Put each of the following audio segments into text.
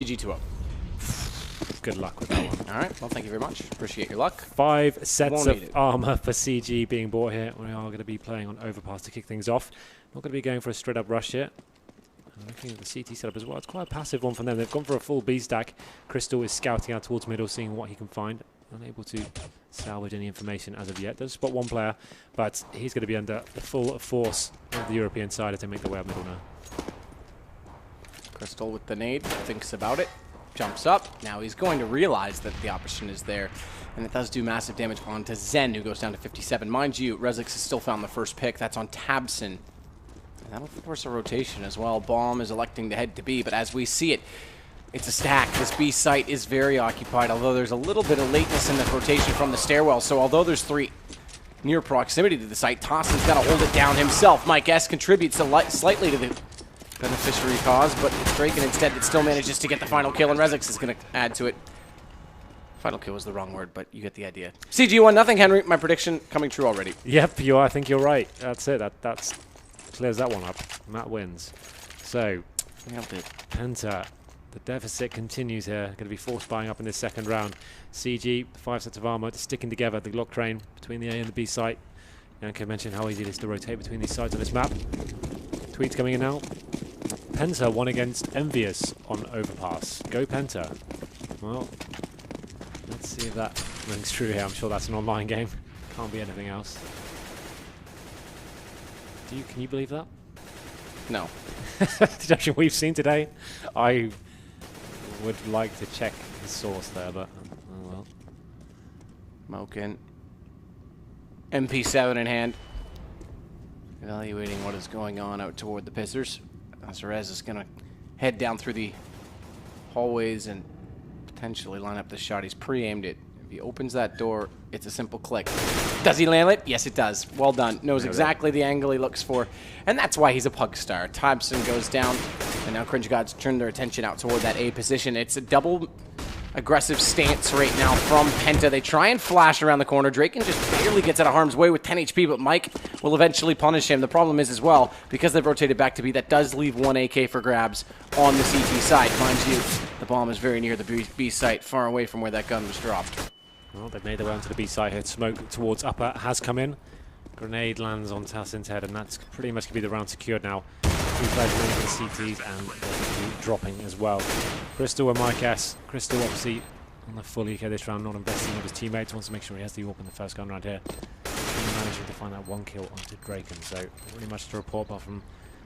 GG2O. Good luck with that one. All right. Well, thank you very much. Appreciate your luck. 5 sets of armor for CG being bought here. We are going to be playing on overpass to kick things off. Not going to be going for a straight up rush here. Looking at the CT setup as well. It's quite a passive one from them. They've gone for a full B stack. Crystal is scouting out towards middle, seeing what he can find. Unable to salvage any information as of yet. Does spot one player, but he's going to be under the full force of the European side as they make their way up middle now. Crystal with the nade, thinks about it, jumps up. Now he's going to realize that the option is there, and it does do massive damage onto Zen, who goes down to 57. Mind you, Rezix has still found the first pick. That's on Tabson. And that'll force a rotation as well. Bomb is electing to head to B, but as we see it, it's a stack. This B site is very occupied, although there's a little bit of lateness in the rotation from the stairwell. So although there's 3 near proximity to the site, Tossen's got to hold it down himself. Mike S contributes slightly to the beneficiary cause, but it's Draken instead that still manages to get the final kill, and Rezix is going to add to it. Final kill was the wrong word, but you get the idea. CG 1-0, Henry. My prediction coming true already. Yep, I think you're right. That's it. That clears that one up. Matt wins. So, Penta, the deficit continues here. Going to be force buying up in this second round. CG, 5 sets of armor, sticking together the Glock train between the A and the B site. Yanko mentioned how easy it is to rotate between these sides on this map. Tweets coming in now. Penta won against Envious on Overpass. Go Penta. Well, let's see if that rings true here. I'm sure that's an online game. Can't be anything else. Can you believe that? No. The deduction we've seen today. I would like to check the source there, but oh well. Moken. MP7 in hand. Evaluating what is going on out toward the Pissers. Azarez is going to head down through the hallways and potentially line up the shot. He's pre-aimed it. If he opens that door, it's a simple click. Does he land it? Yes, it does. Well done. Knows exactly the angle he looks for, and that's why he's a pug star. Tybson goes down, and now Cringe Gods turn their attention out toward that A position. It's a double aggressive stance right now from Penta. They try and flash around the corner. Draken just barely gets out of harm's way with 10 HP, but Mike will eventually punish him. The problem is as well, because they've rotated back to B, that does leave 1 AK for grabs on the CT side. Mind you, the bomb is very near the B site, far away from where that gun was dropped. Well, they've made their way onto the B site here. Smoke towards upper has come in. Grenade lands on Tassin's head, and that's pretty much going to be the round secured now. 2 players running for the CTs, and they're dropping as well. Crystal and Mike S. Crystal obviously on the full EK this round, not investing on his teammates. Wants to make sure he has the AWP in the first gun round here. And managing to find that 1 kill onto Draken. So, not really much to report apart from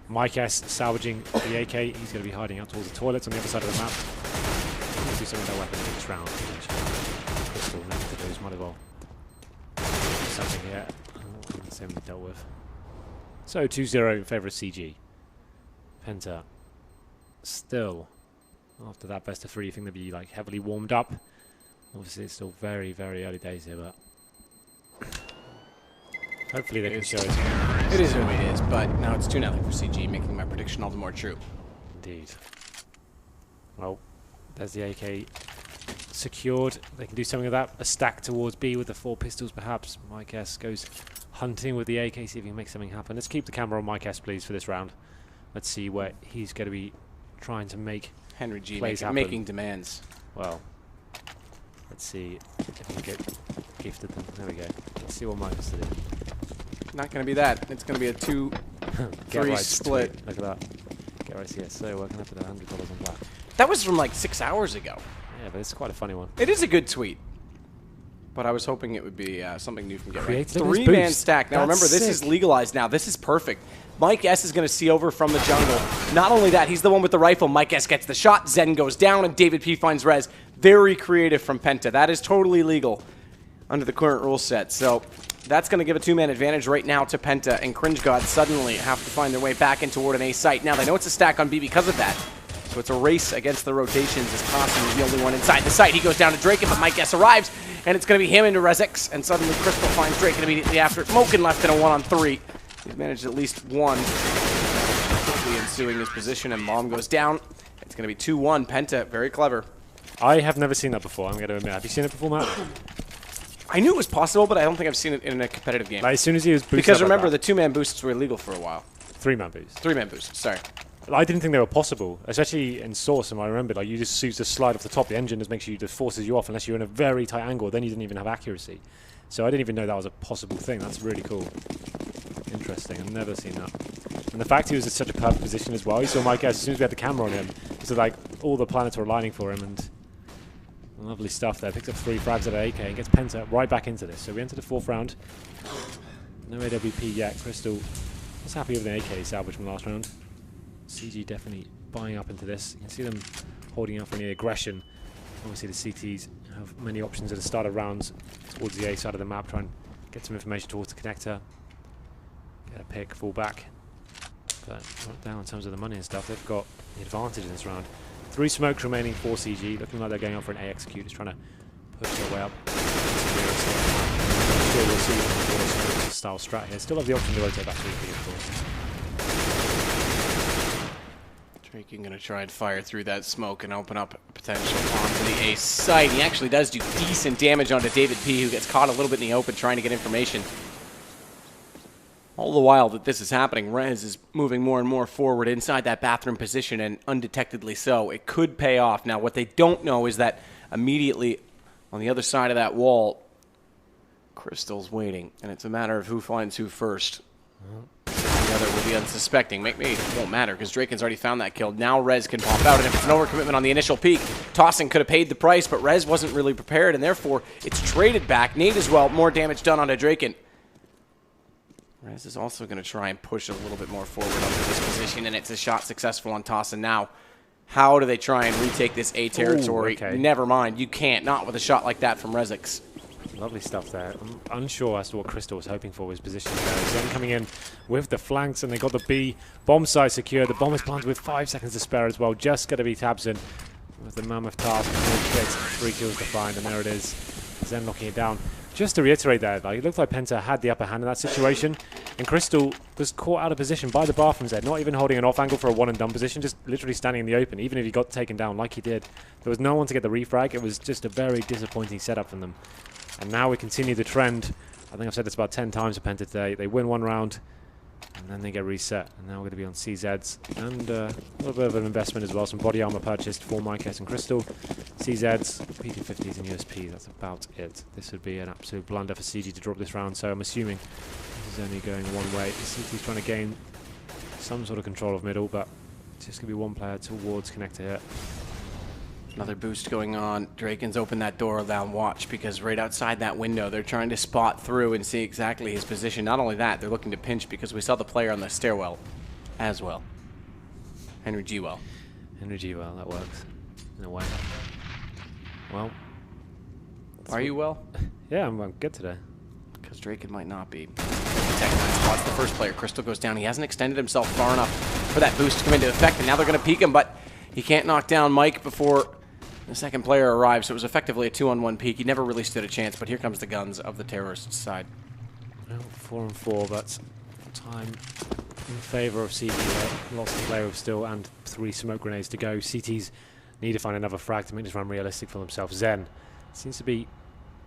Mike S. salvaging the AK. He's going to be hiding out towards the toilets on the other side of the map. Let's do some of their weapons in this round. Crystal, nothing to lose, might as well. Something here. Same dealt with. So 2-0 in favour of CG. Penta still, after that best of 3, you think they'd be like heavily warmed up. Obviously it's still very, very early days here, but hopefully they can show us. It is who it is, but now it's 2-0 for CG, making my prediction all the more true. Indeed. Well, there's the AK secured. They can do something with that. A stack towards B with the 4 pistols perhaps. Mike S goes hunting with the AK, see if he can make something happen. Let's keep the camera on Mike S, please, for this round. Let's see where he's going to be trying to make Henry G making demands. Well, let's see if we can get gifted them. There we go. Let's see what Mike has to do. Not going to be that. It's going to be a 2-3 right split. Look at that. Get right CS. So working up at $100 on black. That was from like 6 hours ago. Yeah, but it's quite a funny one. It is a good tweet. But I was hoping it would be something new from Get Right. Creates 3-man stack. Now That's remember, this is legalized now. This is perfect. Mike S is going to see over from the jungle. Not only that, he's the one with the rifle. Mike S gets the shot. Zen goes down, and David P finds Rez. Very creative from Penta. That is totally legal under the current rule set. So that's going to give a 2-man advantage right now to Penta, and Cringe God suddenly have to find their way back in toward an A site. Now they know it's a stack on B because of that. So it's a race against the rotations as Costin is the only one inside the site. He goes down to Draken, but Mike S arrives, and it's going to be him into Rezix, and suddenly Crystal finds Draken immediately after. Moken left in a 1-on-3. He's managed at least 1. Quickly ensuing his position, and Bomb goes down. It's going to be 2-1. Penta, very clever. I have never seen that before, I'm going to admit. Have you seen it before, Matt? I knew it was possible, but I don't think I've seen it in a competitive game. Like, as soon as he was boosted because up remember, like the 2-man boosts were illegal for a while. 3-man boost. 3-man boosts, sorry. I didn't think they were possible, especially in Source. And I remember, like, you just use the slide off the top. The engine just makes sure just forces you off unless you're in a very tight angle. Then you didn't even have accuracy. So I didn't even know that was a possible thing. That's really cool. Interesting. I've never seen that. And the fact he was in such a perfect position as well. You saw Mike as soon as we had the camera on him. So like all the planets were aligning for him, and lovely stuff there. Picks up 3 frags at AK and gets Penta right back into this. So we enter the 4th round. No AWP yet. Crystal was happy with an AK salvage from last round. CG definitely buying up into this. You can see them holding out for any aggression. Obviously the CTs have many options at the start of rounds towards the A side of the map. Try and get some information towards the connector. Get a pick, fall back. But not down in terms of the money and stuff. They've got the advantage in this round. 3 smokes remaining for CG. Looking like they're going up for an A execute. Just trying to push their way up. Still we'll see style strat here. Still have the option to rotate back to EP, of course. Draken going to try and fire through that smoke and open up potential onto the A site. He actually does do decent damage onto David P, who gets caught a little bit in the open trying to get information. All the while that this is happening, Rez is moving more and more forward inside that bathroom position, and undetectedly so. It could pay off. Now, what they don't know is that immediately on the other side of that wall, Crystal's waiting, and it's a matter of who finds who first. The other will be unsuspecting. Maybe it won't matter because Draken's already found that kill. Now Rez can pop out, and if it's an overcommitment on the initial peak, Tossing could have paid the price, but Rez wasn't really prepared, and therefore it's traded back. Nade as well, more damage done onto Draken. Rez is also going to try and push a little bit more forward onto this position, and it's a shot successful on Toss. And now, how do they try and retake this A territory? Ooh, okay. Never mind, you can't. Not with a shot like that from Rezix. Lovely stuff there. I'm unsure as to what Crystal was hoping for with his position there. Zen coming in with the flanks, and they got the B bomb site secured. The bomb is planted with 5 seconds to spare as well. Just going to be Tabson with the mammoth task. 3 kills to find, and there it is. Zen knocking it down. Just to reiterate that, like, it looked like Penta had the upper hand in that situation, and Crystal was caught out of position by the bathrooms there, not even holding an off angle for a 1-and-done position, just literally standing in the open. Even if he got taken down like he did, there was no one to get the refrag. It was just a very disappointing setup from them. And now we continue the trend. I think I've said this about 10 times for Penta today. They win 1 round, and then they get reset. And now we're going to be on CZs. And a little bit of an investment as well. Some body armor purchased for Mykes and Crystal. CZs, PT50s, and USPs. That's about it. This would be an absolute blunder for CG to drop this round. So I'm assuming this is only going one way. The CT's trying to gain some sort of control of middle, but it's just going to be one player towards connector here. Another boost going on. Draken's opened that door down watch because right outside that window, they're trying to spot through and see exactly his position. Not only that, they're looking to pinch because we saw the player on the stairwell as well. Henry G-Well. Henry G-Well, that works in a way. Well. Are you well? Yeah, I'm good today. Because Draken might not be. Tech 9 spots the first player. Crystal goes down. He hasn't extended himself far enough for that boost to come into effect, and now they're going to peek him, but he can't knock down Mike before the second player arrives, so it was effectively a 2-on-1 peak. He never really stood a chance, but here comes the guns of the terrorist side. Well, 4-on-4, but time in favour of CT. Lots to play with still, and 3 smoke grenades to go. CTs need to find another frag to make this run realistic for themselves. Zen seems to be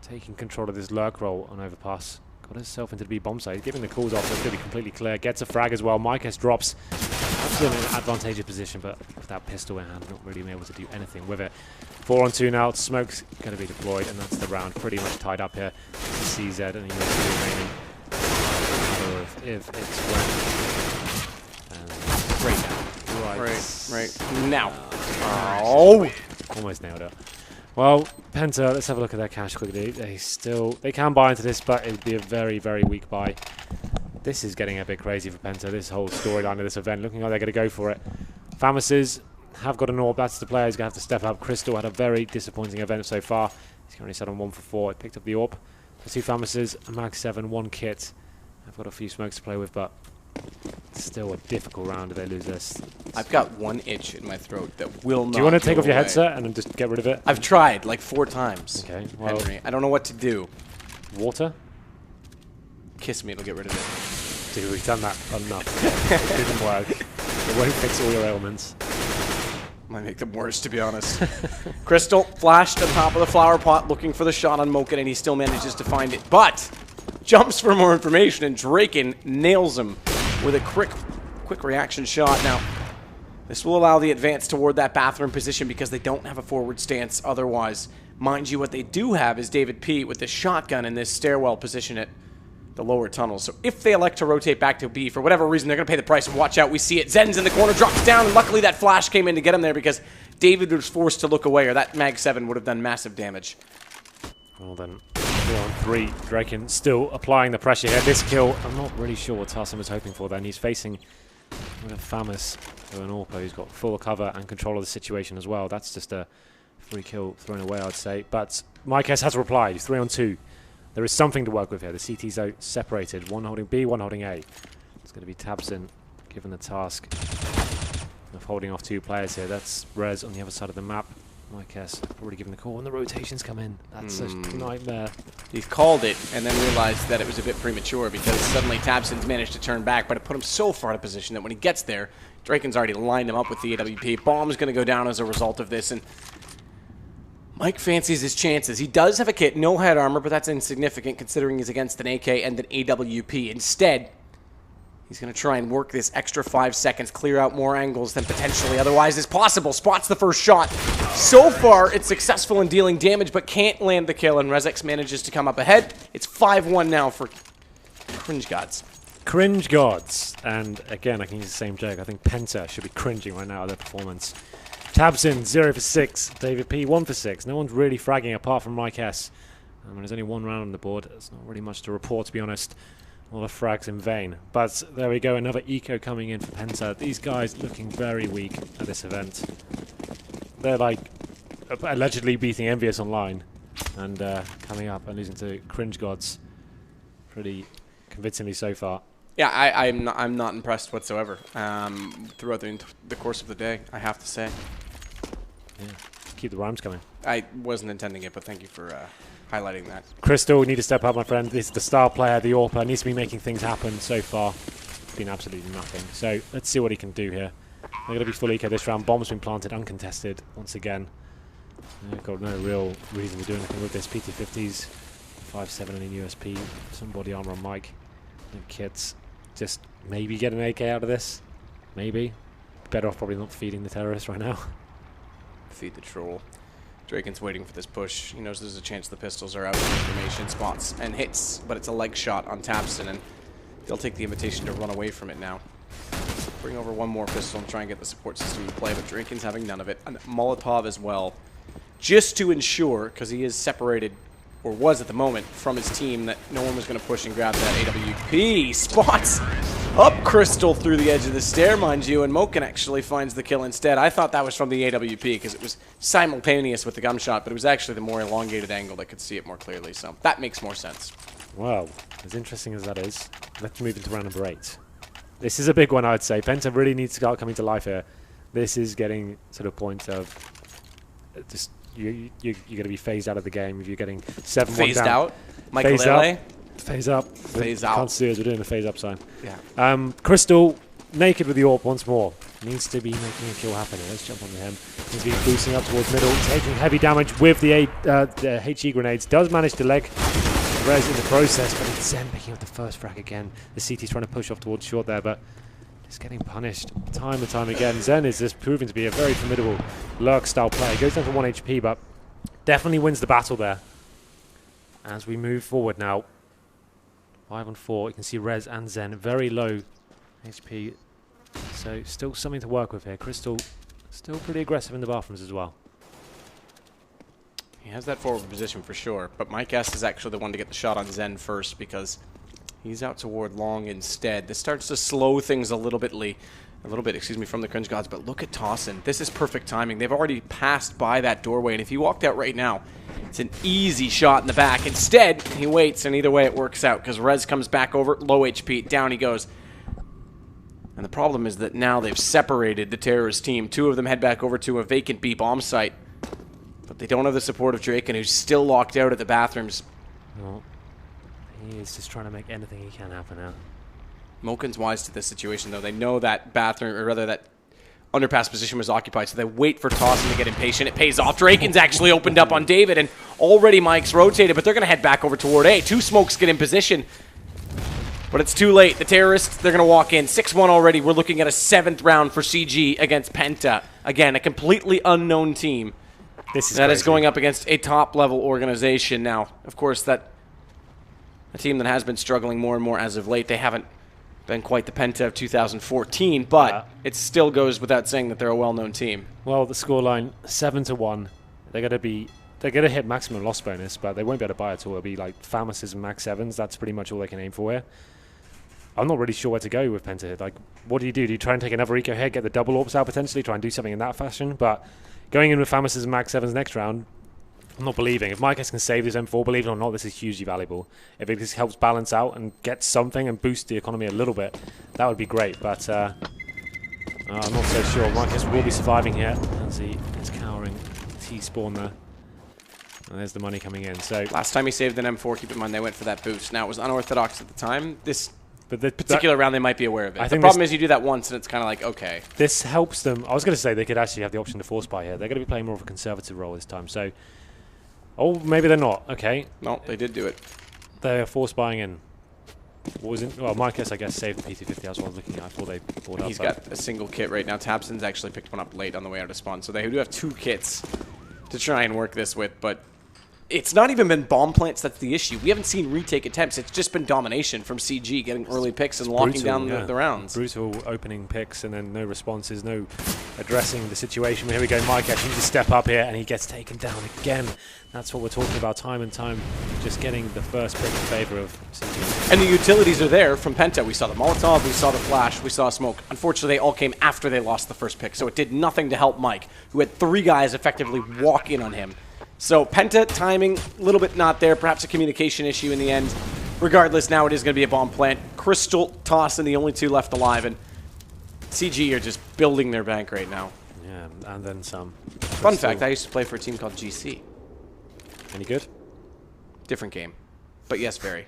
taking control of this lurk roll on overpass. Got himself into the B bomb site. He's giving the calls off, so it's going to be completely clear. Gets a frag as well. Mykes drops. Still in an advantageous position, but with that pistol in hand, not really being able to do anything with it. 4-on-2 now. Smoke's going to be deployed, and that's the round. Pretty much tied up here. CZ and USP remaining. If it's when. Right now. Oh! Almost nailed it. Well, Penta, let's have a look at their cash quickly. They can buy into this, but it would be a very, very weak buy. This is getting a bit crazy for Penta, this whole storyline of this event. Looking like they're going to go for it. Famises have got an orb. That's the player who's going to have to step up. Crystal had a very disappointing event so far. He's currently set on 1 for 4. He picked up the orb. The 2 Famises, a Mag 7, 1 kit. I've got a few smokes to play with, but it's still a difficult round if they lose this. I've got one itch in my throat that will not. Do you want to take off your away. headset and then just get rid of it? I've tried like 4 times. Okay, well, Henry, I don't know what to do. Water? Kiss me, it'll get rid of it. Dude, we've done that enough. It didn't work. It won't fix all your ailments. Might make them worse, to be honest. Crystal flashed on top of the flower pot looking for the shot on Moken, and he still manages to find it. But jumps for more information, and Draken nails him with a quick reaction shot. Now, This will allow the advance toward that bathroom position because they don't have a forward stance otherwise. Mind you, what they do have is David P with the shotgun in this stairwell position at the lower tunnel. So if they elect to rotate back to B, for whatever reason, they're going to pay the price. And watch out, we see it. Zen's in the corner, drops down, and luckily that flash came in to get him there because David was forced to look away, or that Mag 7 would have done massive damage. Well then, 4 on 3. Draken still applying the pressure here. This kill, I'm not really sure what Tarson was hoping for then. He's facing with a Famus to an Orpo who's got full cover and control of the situation as well. That's just a free kill thrown away, I'd say. But Mikes has replied, 3 on 2. There is something to work with here. The CT's out separated. One holding B, one holding A. It's going to be Tabson given the task of holding off 2 players here. That's Rez on the other side of the map. Mikes already given the call, and the rotations come in. That's a nightmare. He's called it and then realized that it was a bit premature because suddenly Tabson's managed to turn back, but it put him so far out of position that when he gets there, Draken's already lined him up with the AWP. Bomb's going to go down as a result of this, and Mike fancies his chances. He does have a kit, no head armor, but that's insignificant considering he's against an AK and an AWP. Instead, he's going to try and work this extra 5 seconds, clear out more angles than potentially otherwise is possible. Spots the first shot. So far, it's successful in dealing damage, but can't land the kill, and Rezex manages to come up ahead. It's 5-1 now for Cringe Gods. Cringe Gods. And again, I can use the same joke. I think Penta should be cringing right now at their performance. Tabson, 0 for 6. David P, 1 for 6. No one's really fragging apart from Mike S. There's only 1 round on the board. There's not really much to report, to be honest. All the frags in vain. But there we go, another eco coming in for Penta. These guys looking very weak at this event. They're like allegedly beating Envious online and coming up and losing to Cringe Gods pretty convincingly so far. Yeah, I'm not impressed whatsoever throughout the course of the day, I have to say. Yeah, keep the rhymes coming. I wasn't intending it, but thank you for highlighting that. Crystal, you need to step up, my friend. This is the star player, the AWPer. Needs to be making things happen so far. It's been absolutely nothing. So let's see what he can do here. They're going to be full eco this round. Bomb's been planted uncontested once again. They've got no real reason to do anything with this. PT50s, 5.7 in USP, some body armor on Mike. No kits. Just maybe get an AK out of this. Maybe. Better off probably not feeding the terrorists right now. Feed the troll. Draken's waiting for this push. He knows there's a chance the pistols are out of information spots and hits, but it's a leg shot on Tabson, and they'll take the invitation to run away from it now. Bring over 1 more pistol and try and get the support system in play, but Draken's having none of it. And Molotov as well, just to ensure, because he is separated, or was at the moment, from his team, that no one was going to push and grab that AWP. Spots up Crystal through the edge of the stair, mind you, and Moken actually finds the kill instead. I thought that was from the AWP because it was simultaneous with the gunshot, but it was actually the more elongated angle that could see it more clearly, so that makes more sense. Well, as interesting as that is, let's move into round number 8. This is a big one, I'd say. Penta really needs to start coming to life here. This is getting to the point of just you're going to be phased out of the game if you're getting 7-1 phased down. Out? Michael Phased Lele? out. Phase up. Phase out. Can't see us, we're doing the phase up sign. Yeah. Crystal, naked with the AWP once more. Needs to be making a kill happen here. Let's jump onto him. He's been boosting up towards middle, taking heavy damage with the HE grenades. Does manage to leg Rez in the process, but it's Zen picking up the first frag again. The CT's trying to push off towards short there, but just getting punished time and time again. Zen is just proving to be a very formidable lurk-style player. Goes down to 1 HP, but definitely wins the battle there. As we move forward now, 5 on 4, you can see Rez and Zen very low HP, so still something to work with here. Crystal still pretty aggressive in the bathrooms as well. He has that forward position for sure, but Mike S is actually the one to get the shot on Zen first because he's out toward long instead. This starts to slow things a little bit, from the Cringe Gods, but look at Tossin. This is perfect timing. They've already passed by that doorway, and if he walked out right now, it's an easy shot in the back. Instead, he waits, and either way it works out because Rez comes back over, low HP, down he goes. And the problem is that now they've separated the terrorist team. 2 of them head back over to a vacant B bomb site, but they don't have the support of Draken, who's still locked out at the bathrooms. Well, he is just trying to make anything he can happen now. Moken's wise to this situation, though. They know that bathroom, or rather that underpass position was occupied, so they wait for Tossin to get impatient. It pays off. Draken's actually opened up on David, and already Mike's rotated, but they're going to head back over toward A. 2 smokes get in position. But it's too late. The terrorists, they're going to walk in. 6-1 already. We're looking at a 7th round for CG against Penta. Again, a completely unknown team. This is that crazy. is going up against a top-level organization now. Of course, that a team that has been struggling more and more as of late. They haven't been quite the Penta of 2014, but it still goes without saying that they're a well-known team. Well, the scoreline 7-1. They're gonna hit maximum loss bonus, but they won't be able to buy it all. It'll be like Famases and Max 7s. That's pretty much all they can aim for here. I'm not really sure where to go with Penta here. Like, what do? Do you try and take another eco here, get the double orbs out potentially, try and do something in that fashion? But going in with Famases and Max 7s next round, I'm not believing. If Micas can save this M4, believe it or not, this is hugely valuable. If it just helps balance out and get something and boost the economy a little bit, that would be great. But I'm not so sure. Micas will be surviving here as he is cowering T-spawn there. And there's the money coming in. So last time he saved an M4, keep in mind they went for that boost. Now, it was unorthodox at the time. This particular round, they might be aware of it. The problem is you do that once, and it's kind of like, okay. This helps them. I was going to say they could actually have the option to force buy here. They're going to be playing more of a conservative role this time. So, oh, maybe they're not. Okay. No, they did do it. They're force buying in. What was it? Well, Micas, I guess, saved the PT-50. That's what I was looking at. I thought they bought up. He's got a single kit right now. Tabson's actually picked one up late on the way out of spawn. So they do have 2 kits to try and work this with, but it's not even been bomb plants that's the issue. We haven't seen retake attempts. It's just been domination from CG, getting early picks and locking down the rounds. Brutal opening picks and then no responses, no addressing the situation. Here we go, Mike actually needs to step up here and he gets taken down again. That's what we're talking about time and time, just getting the first pick in favor of CG. And the utilities are there from Penta. We saw the Molotov, we saw the Flash, we saw Smoke. Unfortunately, they all came after they lost the first pick, so it did nothing to help Mike, who had 3 guys effectively walk in on him. So Penta timing, a little bit not there, perhaps a communication issue in the end. Regardless, now it is going to be a bomb plant. Crystal, Toss, and the only 2 left alive, and CG are just building their bank right now. Yeah, and then some. Fun fact, I used to play for a team called GC. Any good? Different game. But yes, very.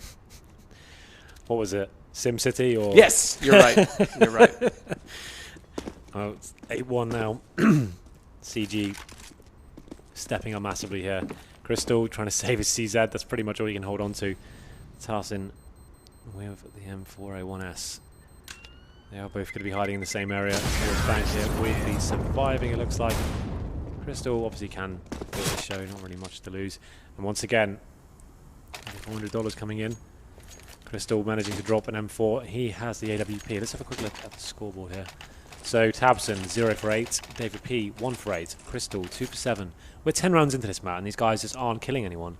What was it? SimCity or? Yes, you're right. You're right. Oh, it's 8-1 now. CG stepping up massively here. Crystal trying to save his CZ. That's pretty much all you can hold on to. Tarsin with the M4A1S. They are both going to be hiding in the same area. Bank here with the surviving, it looks like. Crystal obviously can build the show, not really much to lose. And once again, $400 coming in. Crystal managing to drop an M4. He has the AWP. Let's have a quick look at the scoreboard here. So Tabson 0 for 8, David P 1 for 8, Crystal 2 for 7. We're 10 rounds into this, Matt, and these guys just aren't killing anyone.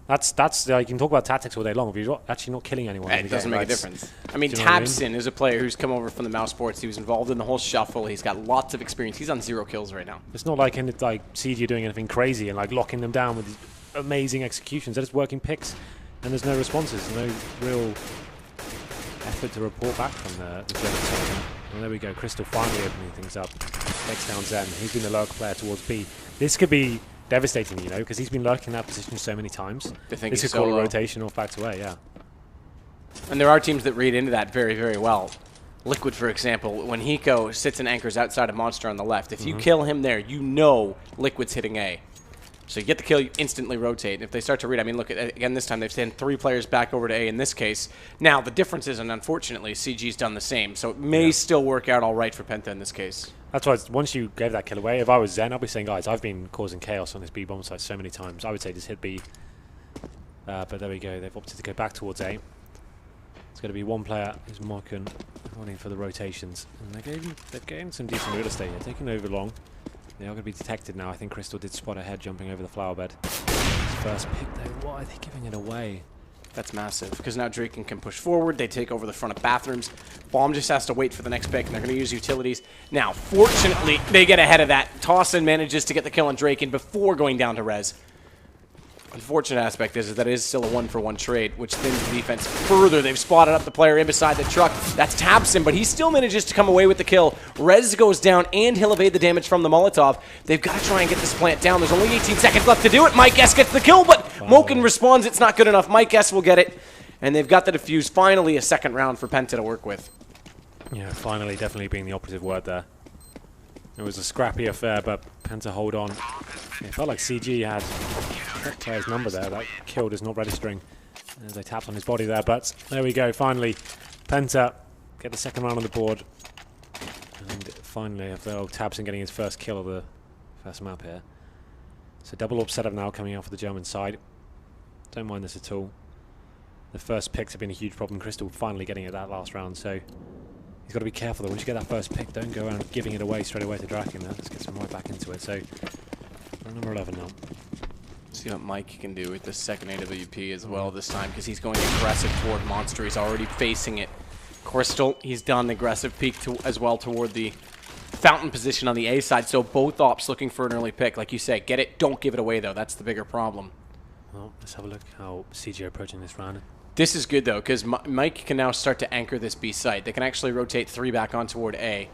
That's you can talk about tactics all day long, but you're actually not killing anyone. It doesn't make a difference. I mean, Tabson is a player who's come over from the Mouse Sports. He was involved in the whole shuffle. He's got lots of experience. He's on 0 kills right now. It's not like CG doing anything crazy and like locking them down with these amazing executions. They're just working picks, and there's no responses, no real effort to report back from the German side. Well, there we go. Crystal finally opening things up. Takes down Zen. He's been the lurk player towards B. This could be devastating, you know, because he's been lurking that position so many times. This could call a rotation off back to A, yeah. And there are teams that read into that very, very well. Liquid, for example, when Hiko sits and anchors outside of Monster on the left, if you kill him there, you know Liquid's hitting A. So you get the kill, you instantly rotate. If they start to read, I mean, look, again, this time they've sent 3 players back over to A in this case. Now, the difference is, and unfortunately, CG's done the same. So it may still work out all right for Penta in this case. That's why once you gave that kill away, if I was Zen, I'd be saying, guys, I've been causing chaos on this B bomb site so many times. I would say just hit B. But there we go. They've opted to go back towards A. It's going to be one player who's Morkan running for the rotations. And they've gained some decent real estate here, taking over long. They are going to be detected now. I think Crystal did spot ahead jumping over the flower bed. His first pick though. Why are they giving it away? That's massive, because now Draken can push forward. They take over the front of bathrooms. Bomb just has to wait for the next pick, and they're going to use utilities. Now, fortunately, they get ahead of that. Tossin manages to get the kill on Draken before going down to res. Unfortunate aspect is that it is still a 1-for-1 trade, which thins the defense further. They've spotted up the player in beside the truck. That's Tabson, but he still manages to come away with the kill. Rez goes down, and he'll evade the damage from the Molotov. They've got to try and get this plant down. There's only 18 seconds left to do it. Mike S gets the kill, but Moken responds. It's not good enough. Mike S will get it, and they've got the defuse. Finally, a second round for Penta to work with. Yeah, finally, definitely being the operative word there. It was a scrappy affair, but Penta hold on. It felt like CG had that player's number there. That kill is not registering as they tapped on his body there. But there we go. Finally, Penta get the second round on the board. And finally, tabseN getting his first kill of the first map here. So double orb setup now coming out for the German side. Don't mind this at all. The first picks have been a huge problem. Crystal finally getting it that last round, so he's got to be careful though. Once you get that first pick, don't go around giving it away straight away to Draken. Let's get some right back into it. So number 11 now. See what Mike can do with the second AWP as well this time, because he's going aggressive toward Monster. He's already facing it. Crystal, he's done aggressive peek as well toward the fountain position on the A side. So both ops looking for an early pick. Like you say, get it, don't give it away though. That's the bigger problem. Well, let's have a look how CG are approaching this round. This is good though, because Mike can now start to anchor this B site. They can actually rotate 3 back on toward A.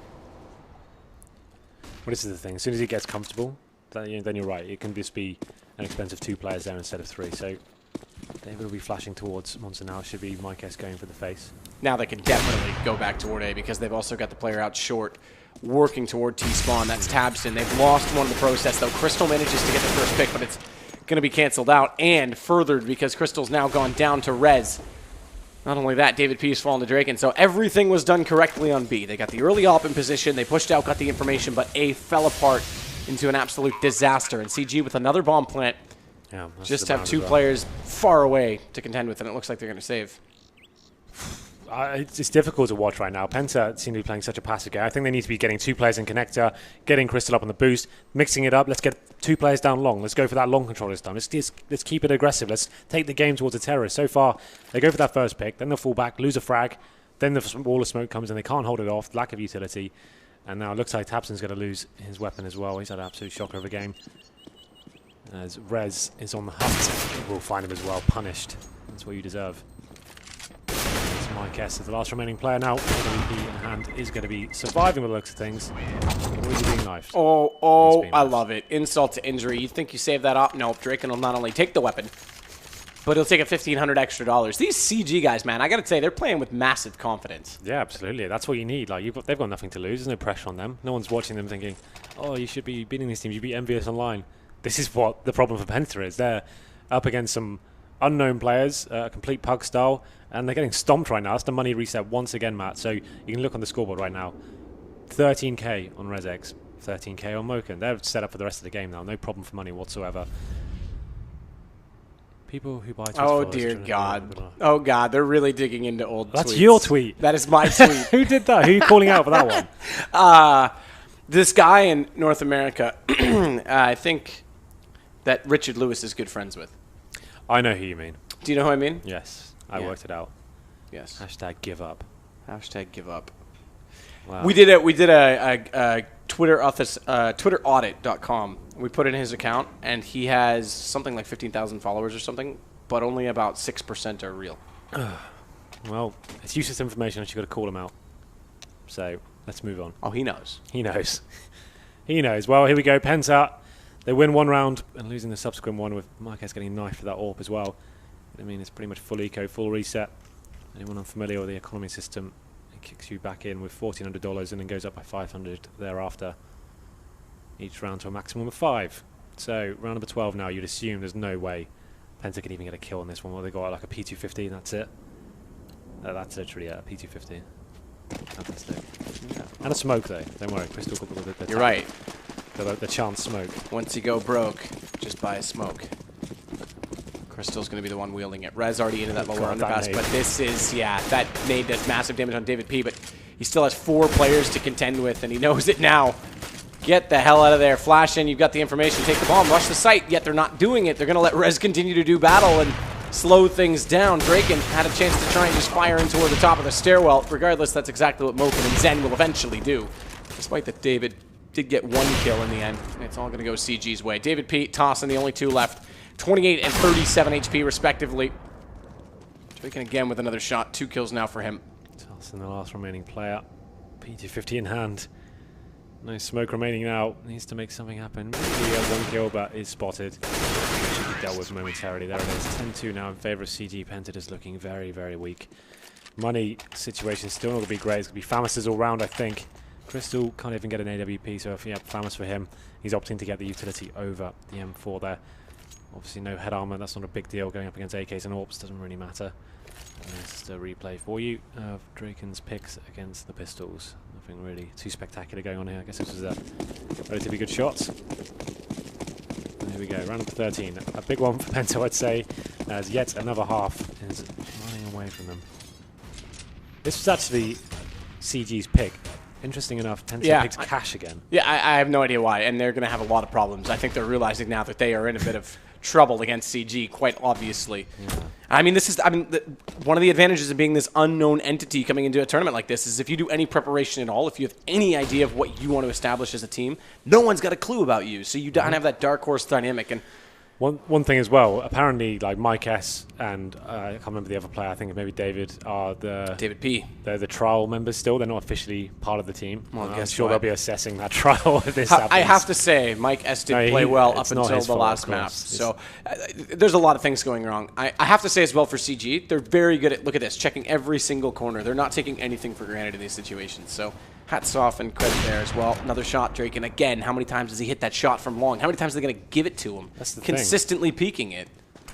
Well, this is the thing. As soon as he gets comfortable, then you're right. It can just be an expensive 2 players there instead of 3. So David will be flashing towards Monster now. Should be Mike S going for the face. Now they can definitely go back toward A, because they've also got the player out short working toward T-spawn. That's tabseN. They've lost one in the process though. Crystal manages to get the first pick, but it's going to be canceled out and furthered because Crystal's now gone down to res. Not only that, David P has fallen to Draken, so everything was done correctly on B. They got the early op in position, they pushed out, got the information, but A fell apart into an absolute disaster. And CG with another bomb plant, just have 2 players far away to contend with, and it looks like they're going to save. It's difficult to watch right now. Penta seem to be playing such a passive game. I think they need to be getting 2 players in connector, getting Crystal up on the boost, mixing it up. Let's get 2 players down long. Let's go for that long control this time. Let's keep it aggressive. Let's take the game towards the terrorists. So far, they go for that first pick, then they'll fall back, lose a frag, then the wall of smoke comes and they can't hold it off. Lack of utility. And now it looks like tabseN's going to lose his weapon as well. He's had an absolute shocker of a game. As Rez is on the hunt, we'll find him as well. Punished. That's what you deserve. Mike S is the last remaining player now. AWP in hand is going to be surviving with the looks of things. Or is he being knifed? Oh, I love it. Insult to injury. You think you saved that up? Nope. Draken will not only take the weapon, but he'll take a $1,500 extra. These CG guys, man, I got to say, they're playing with massive confidence. Yeah, absolutely. That's what you need. Like they've got nothing to lose. There's no pressure on them. No one's watching them thinking, oh, you should be beating these teams. You'd be envious online. This is what the problem for Penta is. They're up against some unknown players, complete pug style, and they're getting stomped right now. That's the money reset once again, Matt. So you can look on the scoreboard right now. 13k on ResX, 13k on Moken. They're set up for the rest of the game now. No problem for money whatsoever. People who buy tweets. Oh, dear God. Oh, God. They're really digging into old tweets. That's your tweet. That is my tweet. Who did that? Who are you calling out for that one? This guy in North America, I think that Richard Lewis is good friends with. I know who you mean. Do you know who I mean? Yes. I worked it out. Yes. Hashtag give up. Hashtag give up. Wow. We did a Twitter office, TwitterAudit.com. We put in his account, and he has something like 15,000 followers or something, but only about 6% are real. Well, it's useless information. You got to call him out. So let's move on. Oh, he knows. He knows. He knows. Well, here we go. Penta. They win one round and losing the subsequent one with Marquez getting knifed for that AWP as well. I mean, it's pretty much full eco, full reset. Anyone unfamiliar with the economy system, it kicks you back in with $1,400 and then goes up by 500 thereafter. Each round to a maximum of 5. So, round number 12 now, you'd assume there's no way Penta can even get a kill on this one. Well, they got like a P250 and that's it. That's literally a P250. Fantastic. Yeah. And a smoke though. Don't worry, Crystal got the You're right. The chance smoke. Once you go broke, just buy a smoke. Crystal's going to be the one wielding it. Rez already into that lower underpass, but this is, that nade does massive damage on David P, but he still has 4 players to contend with, and he knows it now. Get the hell out of there. Flash in, you've got the information, take the bomb, rush the site, yet they're not doing it. They're going to let Rez continue to do battle and slow things down. Draken had a chance to try and just fire in toward the top of the stairwell. Regardless, that's exactly what Moken and Zen will eventually do. Despite that David did get 1 kill in the end. It's all going to go CG's way. David P, tossing the only 2 left. 28 and 37 HP respectively. Draken again with another shot. 2 kills now for him. Tossing the last remaining player. P250 in hand. No smoke remaining now. Needs to make something happen. Maybe 1 kill, but is spotted. Should be dealt with momentarily. There it is. 10-2 now in favor of CG. Penta just looking very, very weak. Money situation still not going to be great. It's going to be Famouses all round, I think. Crystal can't even get an AWP, so if you have Famous for him, he's opting to get the utility over the M4 there. Obviously no head armor, that's not a big deal. Going up against AKs and AWPs doesn't really matter. And this is a replay for you of Draken's picks against the pistols. Nothing really too spectacular going on here. I guess this was a relatively good shot. And here we go, round number 13. A big one for Penta, I'd say, as yet another half is running away from them. This was actually CG's pick. Interesting enough, Penta picked Cash again. Yeah, I have no idea why, and they're going to have a lot of problems. I think they're realizing now that they are in a bit of trouble against CG, quite obviously. Yeah. I mean, one of the advantages of being this unknown entity coming into a tournament like this is if you do any preparation at all, if you have any idea of what you want to establish as a team, no one's got a clue about you, so you don't have that dark horse dynamic. And one thing as well, apparently, like Mike S and I can't remember the other player, I think maybe David, are David P. They're the trial members still. They're not officially part of the team. Well, I'm sure they'll be assessing that trial if this happens. I have to say, Mike S did play well up until the last map. So there's a lot of things going wrong. I have to say as well for CG, they're very good at, look at this, checking every single corner. They're not taking anything for granted in these situations. So hats off and credit there as well. Another shot, Drake. And again, how many times does he hit that shot from long? How many times are they going to give it to him? That's the consistently peeking it.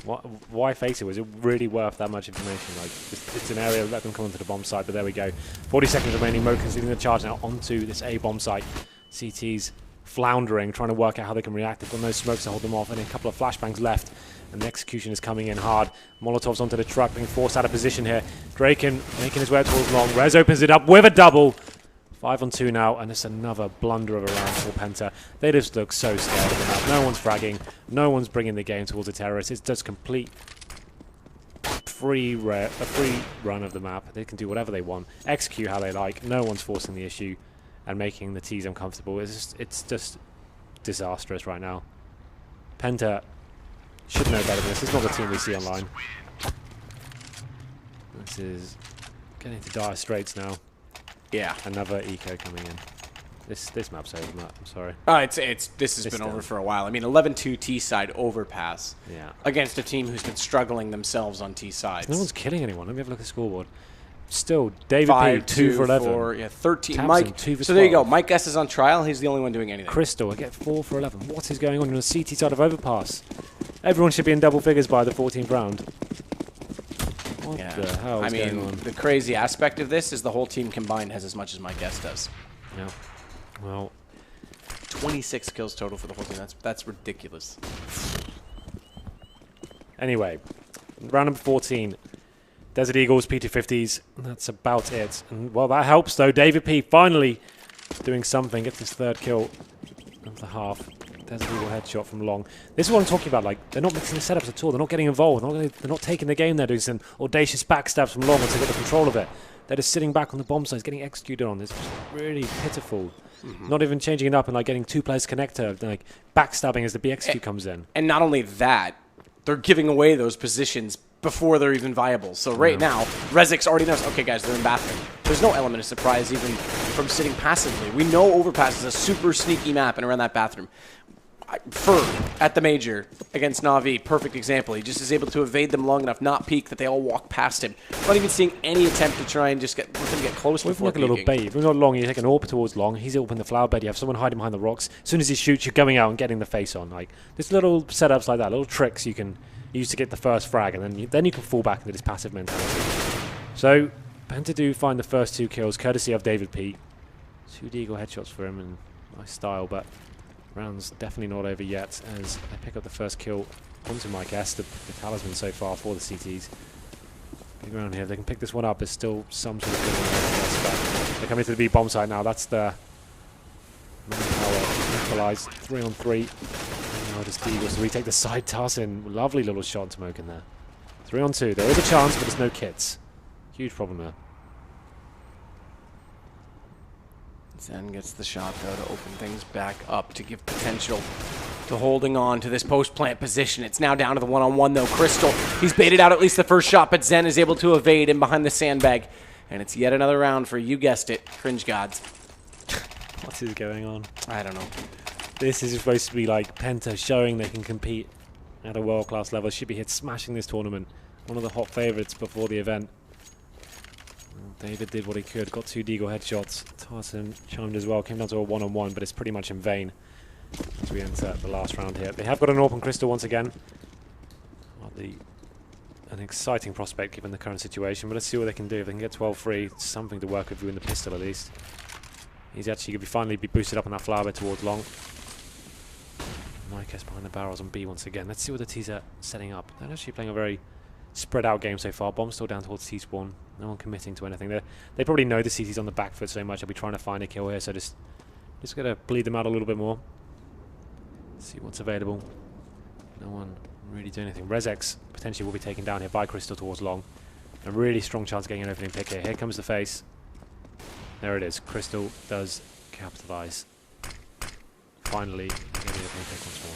Why face it? Was it really worth that much information? Like, it's an area, let them come onto the bomb site, but there we go. 40 seconds remaining. Moken's leading the charge now onto this A bomb site. CT's floundering, trying to work out how they can react. They've got no smokes to hold them off, and a couple of flashbangs left. And the execution is coming in hard. Molotov's onto the truck, being forced out of position here. Draken making his way towards long. Rez opens it up with a double. 5 on 2 now, and it's another blunder of a round for Penta. They just look so scared of the map. No one's fragging. No one's bringing the game towards the terrorists. It's just complete free run of the map. They can do whatever they want, execute how they like. No one's forcing the issue and making the T's uncomfortable. It's just disastrous right now. Penta should know better than this. This is not the team we see online. This is getting to dire straits now. Yeah. Another eco coming in. This map's over, Matt. I'm sorry. This has been over for a while. I mean, 11-2 T side overpass. Yeah. Against a team who's been struggling themselves on T sides. No one's killing anyone. Let me have a look at the scoreboard. Still, David P 2 for 11. 4, yeah, 13. Tapson, Mike. 2 for 12. So there you go. Mike S is on trial. He's the only one doing anything. Crystal, I get 4 for 11. What is going on the CT side of overpass? Everyone should be in double figures by the 14th round. What the hell is going on? The crazy aspect of this is the whole team combined has as much as Mike S does. Yeah. Well, 26 kills total for the whole team. That's ridiculous. Anyway, round number 14. Desert Eagles, P250s. That's about it. And, well, that helps, though. David P finally doing something. Gets his 3rd kill of the half. Desert Eagle headshot from long. This is what I'm talking about. Like, they're not mixing the setups at all. They're not getting involved. They're not taking the game there, doing some audacious backstabs from long once they get the control of it. They're just sitting back on the bomb sites, getting executed on. It's really pitiful. Not even changing it up and like getting 2 players connector, like backstabbing as the BXQ comes in. And not only that, they're giving away those positions before they're even viable. So right now, Rezix already knows, okay guys, they're in bathroom. There's no element of surprise even from sitting passively. We know Overpass is a super sneaky map and around that bathroom. Ferg at the major against Na'Vi, perfect example. He just is able to evade them long enough, not peek, that they all walk past him. Not even seeing any attempt to try and just let them get close before peeking. Like a little bait. If you're not long, you take an AWP towards long. He's open the flower bed. You have someone hiding behind the rocks. As soon as he shoots, you're going out and getting the face on. Like, there's little setups like that, little tricks you can use to get the first frag, and then you can fall back into this passive mentality. So, Penta do find the first 2 kills, courtesy of David P. 2 Deagle headshots for him, and nice style, but round's definitely not over yet as they pick up the first kill onto Mike S, the talisman so far for the CTs. Big round here. If they can pick this one up, there's still some sort of good but they're coming to the B bomb site now. That's the manpower equalised. 3 on 3. And now just Deagles to retake the side toss in. Lovely little shot to Moken there. 3 on 2. There is a chance, but there's no kits. Huge problem there. Zen gets the shot, though, to open things back up, to give potential to holding on to this post-plant position. It's now down to the one-on-one, though. Crystal, he's baited out at least the first shot, but Zen is able to evade him behind the sandbag. And it's yet another round for, you guessed it, Cringe Gods. What is going on? I don't know. This is supposed to be like Penta showing they can compete at a world-class level. Should be hit smashing this tournament. One of the hot favourites before the event. David did what he could, got 2 Deagle headshots. Tarson chimed as well, came down to a one-on-one, but it's pretty much in vain as we enter the last round here. They have got an AWP Crystal once again. an exciting prospect given the current situation, but let's see what they can do. If they can get 12-3, it's something to work with in the pistol at least. He's actually going to finally be boosted up on that flower bed towards long. Micah's behind the barrels on B once again. Let's see what the T's are setting up. They're actually playing a very spread out game so far. Bomb still down towards T spawn. No one committing to anything. They probably know the CT's on the back foot so much. They'll be trying to find a kill here, so just going to bleed them out a little bit more. See what's available. No one really doing anything. Rezex potentially will be taken down here by Crystal towards long. A really strong chance of getting an opening pick here. Here comes the face. There it is. Crystal does capitalise. Finally, getting an opening pick once more.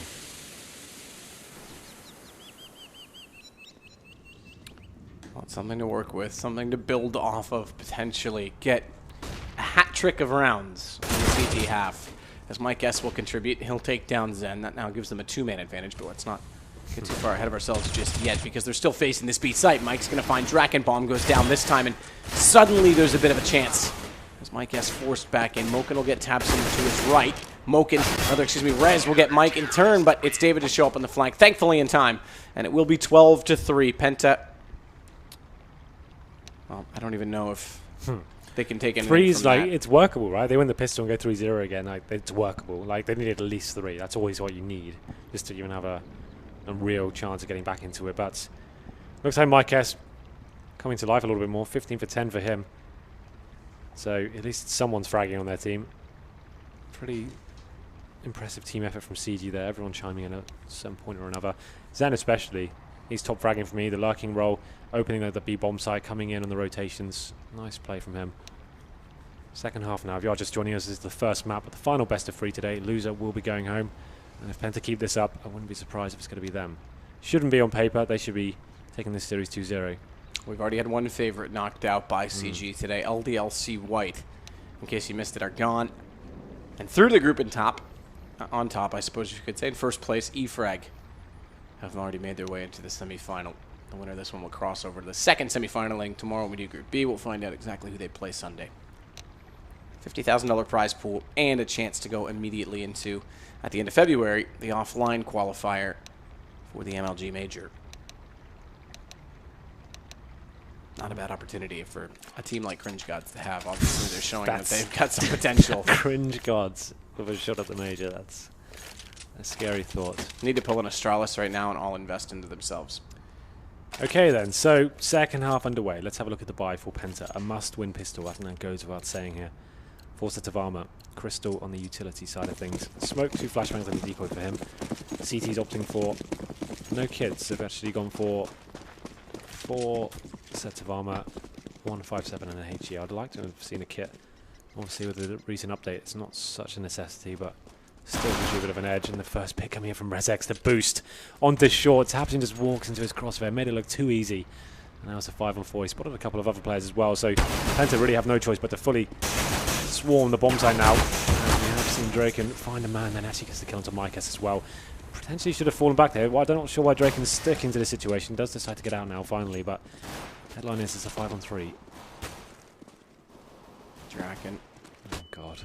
Well, it's something to work with, something to build off of, potentially. Get a hat trick of rounds in the CT half. As Mike S will contribute, he'll take down Zen. That now gives them a 2-man advantage, but let's not get too far ahead of ourselves just yet because they're still facing this B site. Mike's going to find Draken. Bomb goes down this time, and suddenly there's a bit of a chance. As Mike S forced back in, Moken will get tapped to his right. Rez will get Mike in turn, but it's David to show up on the flank, thankfully in time. And it will be 12-3. Penta. Well, I don't even know if they can take anything Three's from like that. it's workable, right? They win the pistol and go 3-0 again. Like it's workable. Like they needed at least 3. That's always what you need, just to even have a real chance of getting back into it. But looks like Mike S coming to life a little bit more. 15 for 10 for him. So at least someone's fragging on their team. Pretty impressive team effort from CG there. Everyone chiming in at some point or another. Zen especially. He's top fragging for me. The lurking role, opening the B bomb site, coming in on the rotations. Nice play from him. Second half now. If you are just joining us, this is the first map, but the final best of 3 today. Loser will be going home. And if Penta keep this up, I wouldn't be surprised if it's going to be them. Shouldn't be on paper. They should be taking this series 2-0. We've already had one favorite knocked out by CG today. LDLC White, in case you missed it, are gone. And through the group on top, I suppose you could say, in first place, EFrag have already made their way into the semifinal. The winner of this one will cross over to the second semifinal. Tomorrow when we do Group B, we'll find out exactly who they play Sunday. $50,000 prize pool and a chance to go immediately into, at the end of February, the offline qualifier for the MLG Major. Not a bad opportunity for a team like Cringe Gods to have. Obviously, they're showing that they've got some potential. Cringe Gods with a shot at the Major. That's a scary thought. Need to pull an Astralis right now and all invest into themselves. Okay then, so second half underway. Let's have a look at the buy for Penta. A must-win pistol, I think that goes without saying here. 4 sets of armor. Crystal on the utility side of things. Smoke, 2 flashbangs on the decoy for him. CT's opting for no kids. They've actually gone for 4 sets of armor, 157 and a HE. I'd like to have seen a kit. Obviously with the recent update, it's not such a necessity, but still gives you a bit of an edge. And the first pick coming here from Rezex, the boost onto short. Tapsin just walks into his crossfair, made it look too easy. And now it's a 5-on-4. He spotted a couple of other players as well, so Penta really have no choice but to fully swarm the bomb site now. And we have seen Draken find a man, then actually gets the kill onto Micas as well. Potentially should have fallen back there. Well, I'm not sure why Draken's sticking to this situation. Does decide to get out now, finally, but headline is it's a 5-on-3. Draken. Oh, God.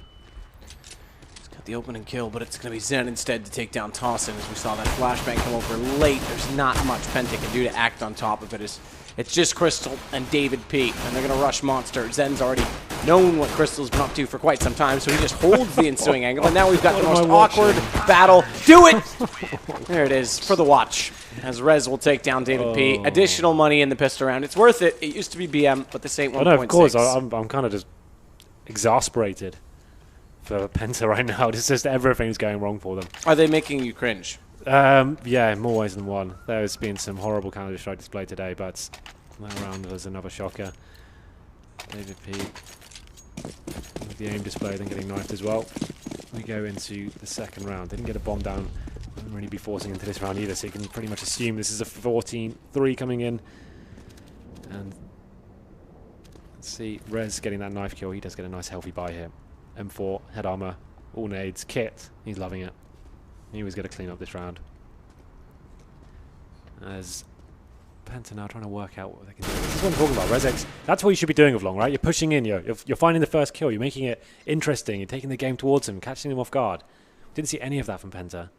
He's got the opening kill, but it's going to be Zen instead to take down Tossin. As we saw that flashbang come over late, there's not much Penta can do to act on top of it. It's just Crystal and David P, and they're going to rush Monster. Zen's already known what Crystal's been up to for quite some time, so he just holds the ensuing angle, and now we've got the most awkward battle. Do it! There it is for the watch, as Rez will take down David P. Additional money in the pistol round. It's worth it. It used to be BM, but this ain't 1.6. No, of course. I'm kind of just exasperated for Penta right now. It's just everything's going wrong for them. Are they making you cringe? Yeah, in more ways than one. There's been some horrible Counter-Strike display today, but that round was another shocker. David P. with the aim display, then getting knifed as well. We go into the second round. Didn't get a bomb down. Wouldn't really be forcing into this round either, so you can pretty much assume this is a 14-3 coming in. And let's see, Rez getting that knife kill. He does get a nice healthy buy here. M4, head armor, all nades, kit. He's loving it. He was going to clean up this round. As Penta now trying to work out what they can do. This is what I'm talking about. Rezex, that's what you should be doing with long, right? You're pushing in, you're finding the first kill, you're making it interesting, you're taking the game towards him, catching him off guard. Didn't see any of that from Penta.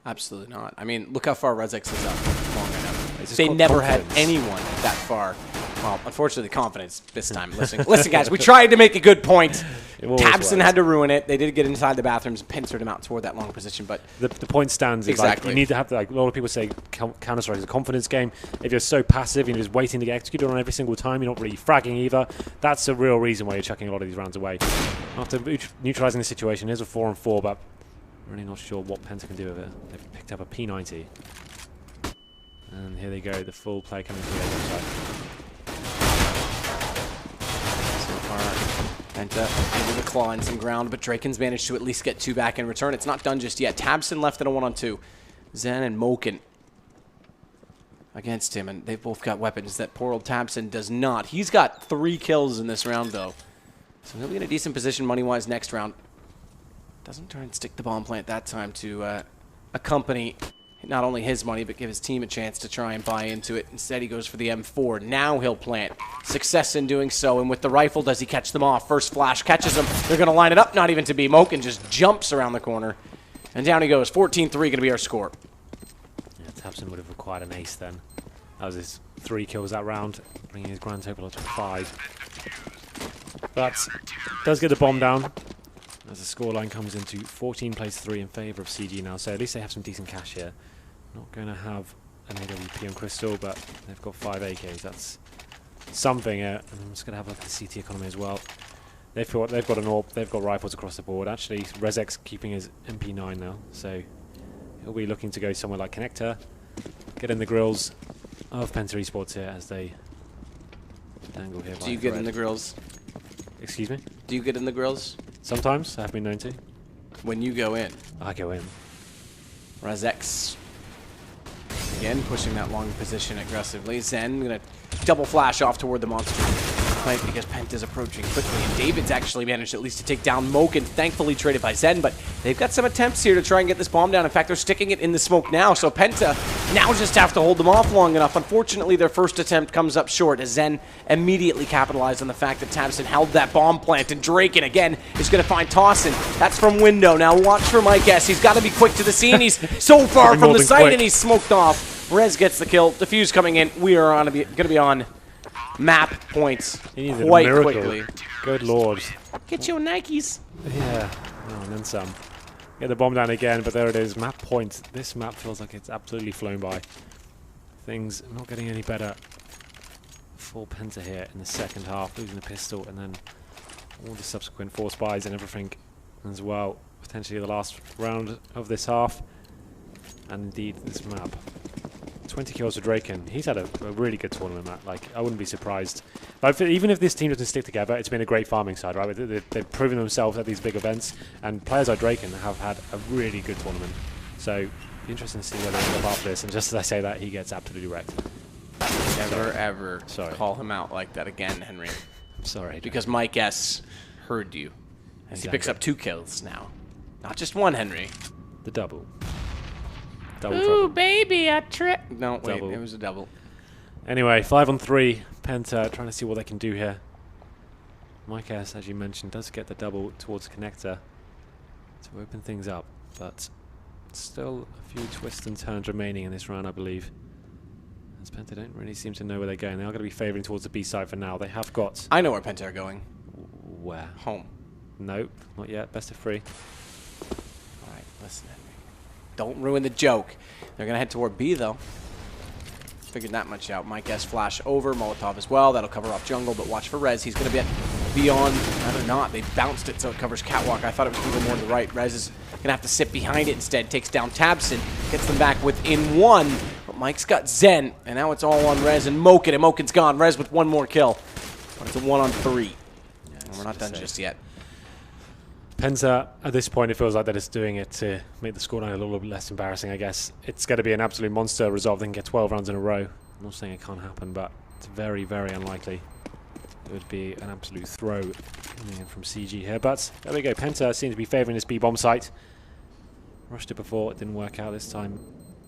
Absolutely not. I mean, look how far Rezex is up. Long enough. They never had anyone that far. Well, unfortunately, the confidence this time. Listen, guys, we tried to make a good point. Tabson had to ruin it. They did get inside the bathrooms and pincered him out toward that long position, but the point stands. Exactly. Like, you need to have, like a lot of people say, Counter-Strike is a confidence game. If you're so passive and you're just waiting to get executed on every single time, you're not really fragging either. That's a real reason why you're chucking a lot of these rounds away. After neutralizing the situation, here's a 4-on-4, but I'm really not sure what Penta can do with it. They've picked up a P90. And here they go, the full play coming to the other side. So far, Penta able to claw in some ground, but Draken's managed to at least get 2 back in return. It's not done just yet. Tabson left in a 1-on-2. Zen and Moken against him, and they've both got weapons that poor old Tabson does not. He's got 3 kills in this round, though. So he'll be in a decent position money-wise next round. Doesn't try and stick the bomb plant that time to accompany not only his money, but give his team a chance to try and buy into it. Instead, he goes for the M4. Now he'll plant. Success in doing so, and with the rifle, does he catch them off? First flash catches them. They're going to line it up, not even to be. Moken just jumps around the corner, and down he goes. 14-3 going to be our score. Yeah, Tabson would have required an ace then. That was his 3 kills that round, bringing his grand total up to 5. But does get the bomb down, as the scoreline comes into 14 plays 3 in favour of CG now, so at least they have some decent cash here. Not going to have an AWP on Crystal, but they've got 5 AKs. That's something. And I'm just going to have a look at the CT economy as well. They've got an AWP, they've got rifles across the board. Actually, Rezek's keeping his MP9 now, so he'll be looking to go somewhere like Connector, get in the grills of Penta Esports here as they dangle here. Do you get in the grills? Excuse me? Do you get in the grills? Sometimes, I have been known to. When you go in. I go in. Rezek's again pushing that long position aggressively. Zen gonna double flash off toward the monster fight because Penta's approaching quickly, and David's actually managed at least to take down Moken, thankfully traded by Zen, but they've got some attempts here to try and get this bomb down. In fact, they're sticking it in the smoke now, so Penta now just have to hold them off long enough. Unfortunately, their first attempt comes up short as Zen immediately capitalized on the fact that Tabson held that bomb plant, and Draken again is going to find Tossin. That's from window. Now watch for my guess. He's got to be quick to the scene. He's so far from the site, and he's smoked off. Rez gets the kill. Defuse coming in. We are going to be on map points quite quickly. Good lord. Get your Nikes. Yeah, oh, and then some. Get the bomb down again, but there it is. Map point. This map feels like it's absolutely flown by. Things not getting any better for Penta here in the second half. Losing the pistol and then all the subsequent 4 spies and everything as well. Potentially the last round of this half. And indeed this map. 20 kills for Draken. He's had a really good tournament, Matt. Like, I wouldn't be surprised. But even if this team doesn't stick together, it's been a great farming side, right? They've proven themselves at these big events, and players like Draken have had a really good tournament. So, interesting to see where they end up after this. And just as I say that, he gets absolutely wrecked. Never ever call him out like that again, Henry. I'm sorry. Because Mike S. heard you. As he picks up 2 kills now. Not just 1, Henry. The double. Ooh, trouble. Baby, I tripped. No, wait, double. It was a double. Anyway, 5-on-3. Penta trying to see what they can do here. Mike S, as you mentioned, does get the double towards Connector to open things up, but still a few twists and turns remaining in this round, I believe. As Penta don't really seem to know where they're going. They are going to be favouring towards the B side for now. They have got... I know where Penta are going. Where? Home. Nope, not yet. Best of 3. All right, listen, Henry. Don't ruin the joke. They're going to head toward B, though. Figured that much out. Mike S flash over. Molotov as well. That'll cover off jungle, but watch for Rez. He's going to be at beyond. Rather not. They bounced it so it covers Catwalk. I thought it was even more to the right. Rez is going to have to sit behind it instead. Takes down Tabson. Gets them back within 1. But Mike's got Zen. And now it's all on Rez and Moken. And Moken's gone. Rez with 1 more kill. But it's a 1-on-3. Yeah, and we're not done just yet. Penta, at this point, it feels like they're just doing it to make the scoreline a little bit less embarrassing, I guess. It's going to be an absolute monster result. They can get 12 rounds in a row. I'm not saying it can't happen, but it's very, very unlikely. It would be an absolute throw coming in from CG here. But there we go. Penta seems to be favouring this B-bomb site. Rushed it before. It didn't work out this time.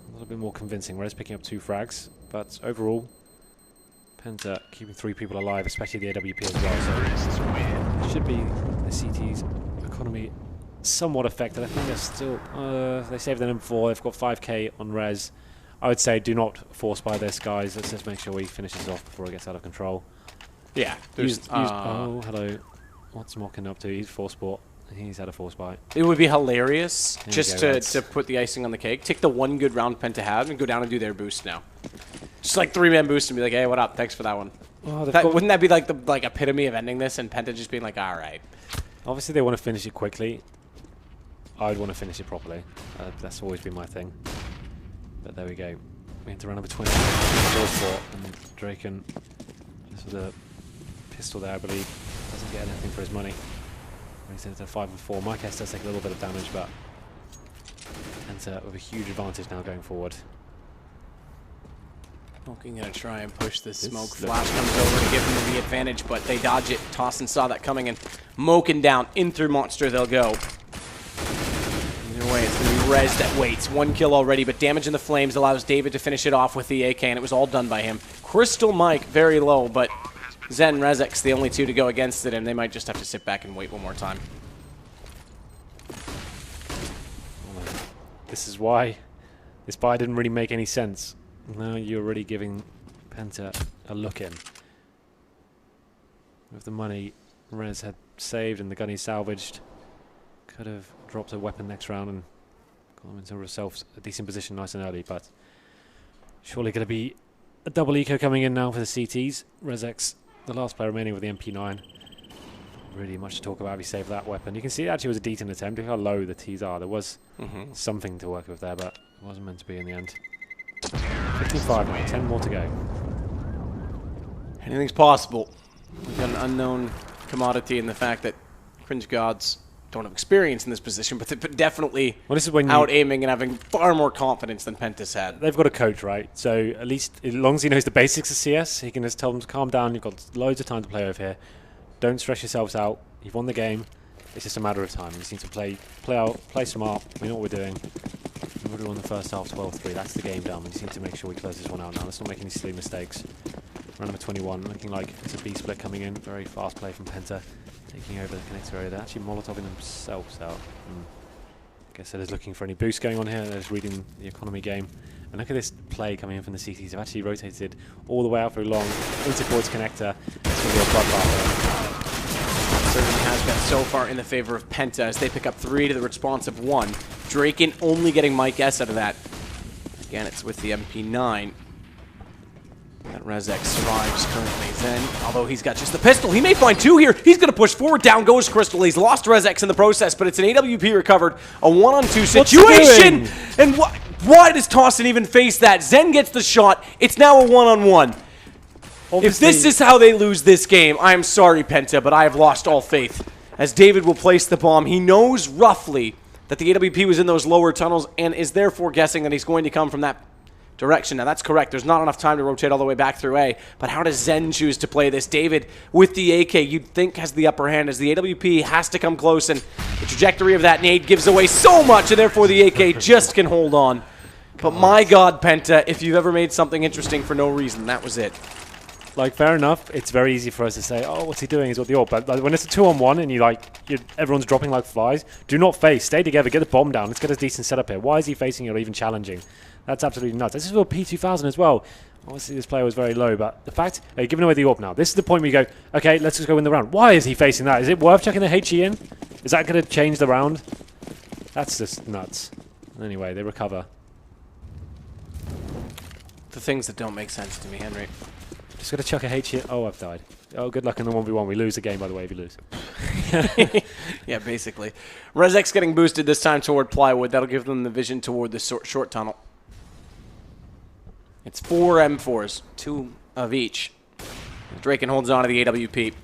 A little bit more convincing. Rez picking up 2 frags. But overall, Penta keeping 3 people alive, especially the AWP as well. So it should be the CT's economy somewhat affected. I think they're still they saved the number 4. They've got 5k on Rez, I would say do not force buy this, guys. Let's just make sure we finish this off before it gets out of control. Yeah. Oh, hello. What's Mockin up to? He's force bought. He's had a force buy. It would be hilarious just go, to put the icing on the cake. Take the one good round Penta had and go down and do their boost now. Just like 3-man boost and be like, hey, what up? Thanks for that one. Oh, Wouldn't that be like the epitome of ending this and Penta just being like, all right. Obviously, they want to finish it quickly. I'd want to finish it properly. That's always been my thing. But there we go. We enter round number 20. And Draken, just with a pistol there, I believe, doesn't get anything for his money. He's into 5 and 4. Mike S does take a little bit of damage, but Penta with a huge advantage now going forward. Smoking gonna try and push this smoke. Flash comes over to give them the advantage, but they dodge it. Tossin saw that coming and Moken down. In through Monster they'll go. Either way, it's gonna be Rez that waits. 1 kill already, but damage in the flames allows David to finish it off with the AK, and it was all done by him. Crystal Mike very low, but Zen and Rezek's the only two to go against it, and they might just have to sit back and wait one more time. This is why this buy didn't really make any sense. Now you're already giving Penta a look in. With the money Rez had saved and the gun he salvaged, could have dropped a weapon next round and got him into himself a decent position nice and early, but surely going to be a double eco coming in now for the CTs. Rezek's the last player remaining with the MP9. Really much to talk about if he saved that weapon. You can see it actually was a decent attempt. Look how low the T's are. There was something to work with there, but it wasn't meant to be in the end. 55 now, 10 more to go. Anything's possible. We've got an unknown commodity in the fact that Cringe Gods don't have experience in this position, but they're definitely out-aiming and having far more confidence than Penta's had. They've got a coach, right? So at least as long as he knows the basics of CS, he can just tell them to calm down. You've got loads of time to play over here. Don't stress yourselves out. You've won the game. It's just a matter of time. You just need to play smart. We know what we're doing. We've already won the first half 12-3. That's the game done. We just need to make sure we close this one out now. Let's not make any silly mistakes. Round number 21, looking like it's a B split coming in. Very fast play from Penta, taking over the connector area. They're actually molotoving themselves out. I guess they're just looking for any boost going on here. They're just reading the economy game. And look at this play coming in from the CTs. They've actually rotated all the way out through long into towards connector. It's going to be a bloodbath. Certainly has been so far in the favor of Penta as they pick up 3 to the response of 1. Draken only getting Mike S out of that. Again, it's with the MP9. That Rezek survives currently. Zen, although he's got just the pistol, he may find 2 here. He's going to push forward. Down goes Crystal. He's lost Rezek's in the process, but it's an AWP recovered. A 1-on-2 situation. And why does Tossin even face that? Zen gets the shot. It's now a 1-on-1. If this is how they lose this game, I am sorry, Penta, but I have lost all faith. As David will place the bomb, he knows roughly that the AWP was in those lower tunnels and is therefore guessing that he's going to come from that direction. Now, that's correct. There's not enough time to rotate all the way back through A, but how does Zen choose to play this? David, with the AK, you'd think has the upper hand as the AWP has to come close, and the trajectory of that nade gives away so much, and therefore the AK just can hold on. But my God, Penta, if you've ever made something interesting for no reason, that was it. Like, fair enough, it's very easy for us to say, oh, what's he doing is what the AWP. But like, when it's a 2-on-1 and everyone's dropping like flies, do not face. Stay together, get the bomb down. Let's get a decent setup here. Why is he facing or even challenging? That's absolutely nuts. This is for P2000 as well. Obviously, this player was very low, but the fact, giving away the AWP now. This is the point where you go, okay, let's just go win the round. Why is he facing that? Is it worth checking the HE in? Is that going to change the round? That's just nuts. Anyway, they recover. The things that don't make sense to me, Henry. Just got to chuck a HE in. Oh, I've died. Oh, good luck in the 1v1. We lose the game, by the way, if you lose. Yeah, basically. Rezek's getting boosted this time toward Plywood. That'll give them the vision toward the short tunnel. It's 4 M4s, 2 of each. Draken holds on to the AWP.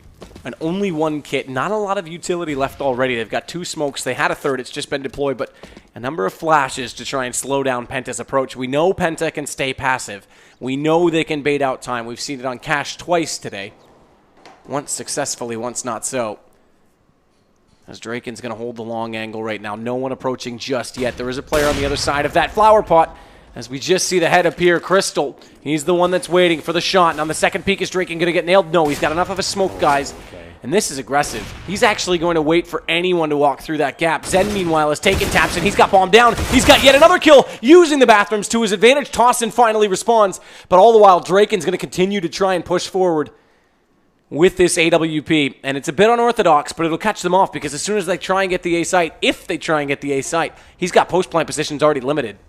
And only 1 kit. Not a lot of utility left already. They've got 2 smokes. They had a 3rd. It's just been deployed, but a number of flashes to try and slow down Penta's approach. We know Penta can stay passive. We know they can bait out time. We've seen it on Cash twice today. Once successfully, once not so. As Draken's going to hold the long angle right now. No one approaching just yet. There is a player on the other side of that flower pot. As we just see the head appear, Crystal. He's the one that's waiting for the shot. Now the second peek, is Draken going to get nailed? No, he's got enough of a smoke, guys. And this is aggressive. He's actually going to wait for anyone to walk through that gap. Zen, meanwhile, is taking taps, and he's got bombed down. He's got yet another kill, using the bathrooms to his advantage. Tossin finally responds, but all the while, Draken's going to continue to try and push forward with this AWP. And it's a bit unorthodox, but it'll catch them off, because as soon as they try and get the A site, if they try and get the A site, he's got post-plant positions already limited.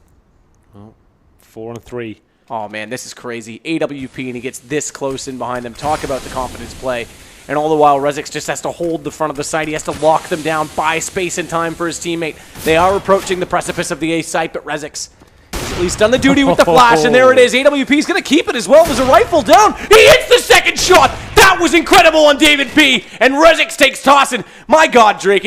Well, 4 and 3. Oh, man, this is crazy. AWP, and he gets this close in behind them. Talk about the confidence play. And all the while, Rezix just has to hold the front of the site. He has to lock them down, buy space and time for his teammate. They are approaching the precipice of the A site, but Rezix has at least done the duty with the flash, and there it is. AWP's going to keep it as well. There's a rifle down. He hits the second shot. That was incredible on David P. And Rezix takes Tossin. My God, Drake.